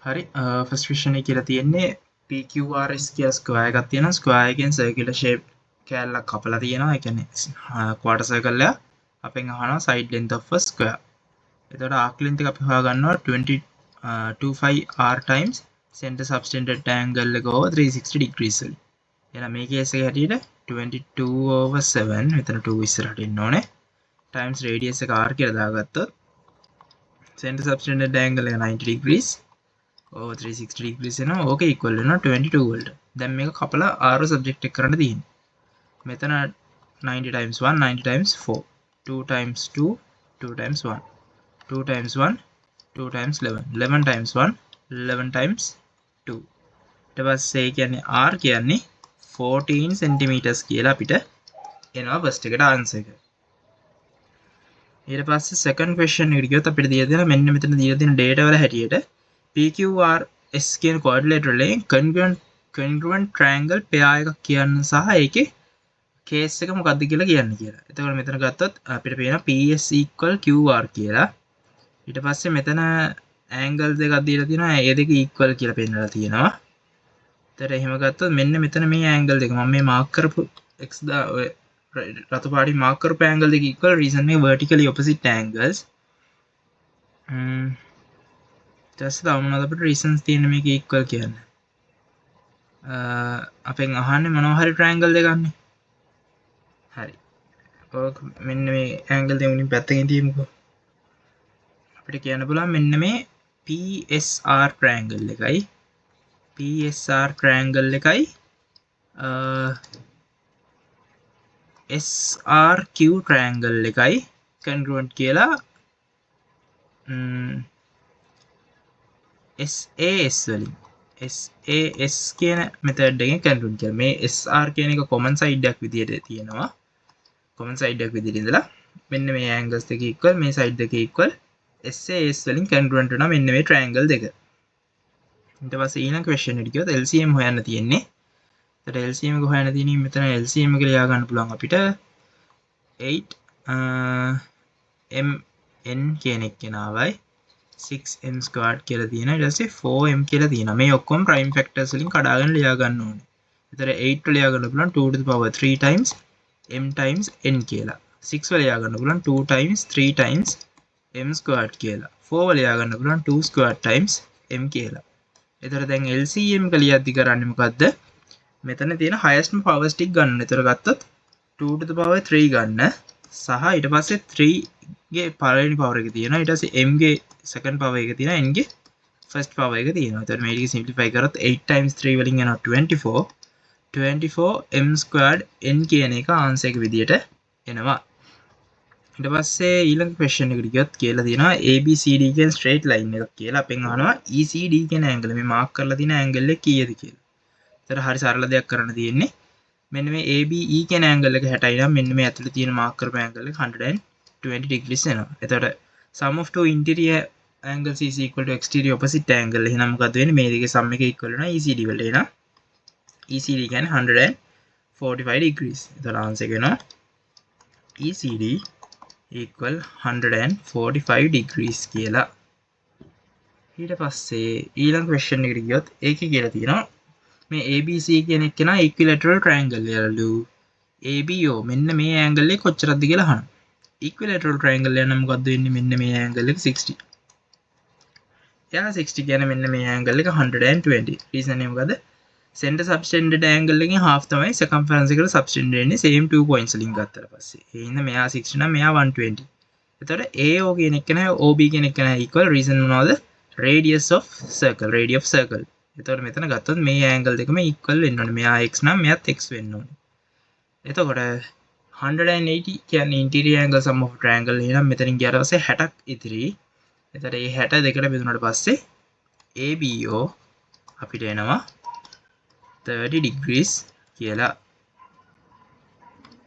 හරි first question එකේ කියලා තියෙන්නේ PQRS කියලා ස්ක්වයර් එකක් තියෙනවා. ස්ක්වයර් එකෙන් සර්කියුලර් ෂේප් කෑල්ලක් කපලා තියෙනවා. ඒ කියන්නේ ක්වාටර් සර්කල් එක. අපෙන් අහනවා සයිඩ් ලෙන්ත් of a square. එතකොට ආර්ක් ලෙන්ත් එක අපි හොයාගන්නවා 25R times center subtended angle එක over 360 degrees වලින්. එහෙනම් මේ කේස් එකේ හැටියට 22/7 මෙතන 2 ඉස්සරහට එන්න ඕනේ. times radius එක R කියලා දාගත්තොත් center subtended angle එක 90 degrees over 360 degrees එනවා. ඕක equal වෙනවා 22 වලට. දැන් මේක කපලා R සබ්ජෙක්ට් එක කරන්න තියෙන්නේ. මෙතන 90 times 1 90 times 4 2 times 2 2 times 1 2 times 1 2 times 11 11 times 1 11 times 2 ඊට පස්සේ කියන්නේ R කියන්නේ 14 centimeters කියලා අපිට එනවා ෆස්ට් එකට ආන්සර් එක. ඊට පස්සේ සෙකන්ඩ් ක්වෙස්චන් එකට ගියොත් අපිට දීලා තියෙනවා මෙන්න මෙතන දීලා තියෙන data වල හැටියට PQRS කියන coordinate වලින් congruent triangle pair එකක් කියන්න සහ ඒකේ කේස් එක මොකක්ද කියලා කියන්න කියලා. එතකොට මෙතන ගත්තොත් අපිට පේනවා PS equal QR කියලා. ඊට පස්සේ මෙතන ඇන්ගල් දෙකක් දීලා තියෙනවා. ඒ දෙක equal කියලා පෙන්නලා තියෙනවා. එතකොට එහෙම ගත්තොත් මෙන්න මෙතන මේ ඇන්ගල් දෙක මම මේ මාක් කරපු x රතු පාටින් මාක් කරපු ඇන්ගල් දෙක equal reason මේ vertically opposite angles. ඊට තව මොනවද අපිට reasons තියෙන මේක equal කියන්නේ. අපෙන් අහන්නේ මොනවා හරි triangle දෙකක්නේ. හරි මෙන්න මේ ඇන්ගල් දෙකකින් පැත්තකින් තියමුකෝ. අපිට කියන්න පුළුවන් මෙන්න මේ PSR triangle එකයි SRQ triangle එකයි congruent කියලා SAS වලින් SAS කියන method එකෙන් congruent කියලා. මේ SR කියන එක common side එකක් විදියට තියෙනවා. common side එකක් විදිහට ඉඳලා මෙන්න මේ angles දෙක equal මේ side දෙක equal SAS වලින් congruent වෙනවා මෙන්න මේ triangle දෙක. ඊට පස්සේ ඊළඟ question එකට ගියොත් LCM හොයන්න තියෙන්නේ. එතකොට LCM එක හොයන්න තියෙන්නේ මෙතන LCM එක ලියා ගන්න පුළුවන් අපිට 8 mn කියන එක්කෙනාවයි 6m squared කියලා තියෙනවා. ඊට පස්සේ 4m කියලා තියෙනවා. මේ ඔක්කොම prime factors වලින් කඩාගෙන ලියා ගන්න ඕනේ. එතකොට 8 වල ලියා ගන්න පුළුවන් 2 to the power 3 times m times n කියලා. 6 වල ලියා ගන්න පුළුවන් 2 times 3 times m squared කියලා. 4 වල ලියා ගන්න පුළුවන් 2 squared times m කියලා. එතකොට දැන් LCM එක ලියද්දි කරන්නේ මොකද්ද? මෙතන තියෙන highest powers ටික ගන්න. එතකොට ගත්තොත් 2 to the power 3 ගන්න සහ ඊට පස්සේ 3 ගේ පළවෙනි power එක තියෙනවා. ඊට පස්සේ m ගේ second power එක තියෙනවා. n ගේ first power එක තියෙනවා. එතකොට මේක simplify කරොත් 8 times 3 වලින් එනවා 24 m squared n කියන එක ආන්සර් එක විදියට එනවා. ඊට පස්සේ ඊළඟ question එකට ගියොත් කියලා තියෙනවා ABCD කියන straight line එකක් කියලා. අපෙන් අහනවා ECD කියන angle මේ මාක් කරලා තියෙන angle එක කීයද කියලා. ඒතර හරි සරල දෙයක් කරන්න තියෙන්නේ. මෙන්න මේ ABE කියන angle එක 60යි නම් මෙන්න මේ ඇතුලේ තියෙන මාක් කරපු angle එක 120 degrees එනවා. එතකොට sum of two interior angles is equal to exterior opposite angle. එහෙනම් මොකද වෙන්නේ? මේ දෙකේ sum එක equal වෙනවා ECD වලට. එහෙනම් ECD කියන්නේ 145 degrees. එතකොට ආන්සර් එක වෙනවා ECD equal 145 degrees කියලා. ඊට පස්සේ ඊළඟ question එකට ගියොත් ඒකේ කියලා තියෙනවා මේ ABC කියන එක නා equilateral triangle වලු ABO මෙන්න මේ angle එක කොච්චරද කියලා අහනවා. equilateral triangle එක නම් මොකද්ද වෙන්නේ? මෙන්න මේ angle එක 60. එයා 60 කියන්නේ මෙන්න මේ angle එක 120. reason එක මොකද? center subtended angle එකෙන් half තමයි circumference එකට subtended වෙන්නේ same 2 points වලින් ගත්තට පස්සේ. ඒ හින්දා මෙයා 60 නම් මෙයා 120. එතකොට AO කියන එක නෑ OB කියන එක නෑ equal. reason මොනවද? radius of circle. එතකොට මෙතන ගත්තොත් මේ angle දෙකම equal වෙන්න ඕනේ. මෙයා x නම් මෙයාත් x වෙන්න ඕනේ. එතකොට 180 කියන්නේ interior angle sum of triangle. එහෙනම් මෙතනින් ගියාට පස්සේ 60ක් ඉතිරි. එතකොට මේ 60 දෙකට බෙදුනට පස්සේ ABO අපිට එනවා 30 degrees කියලා.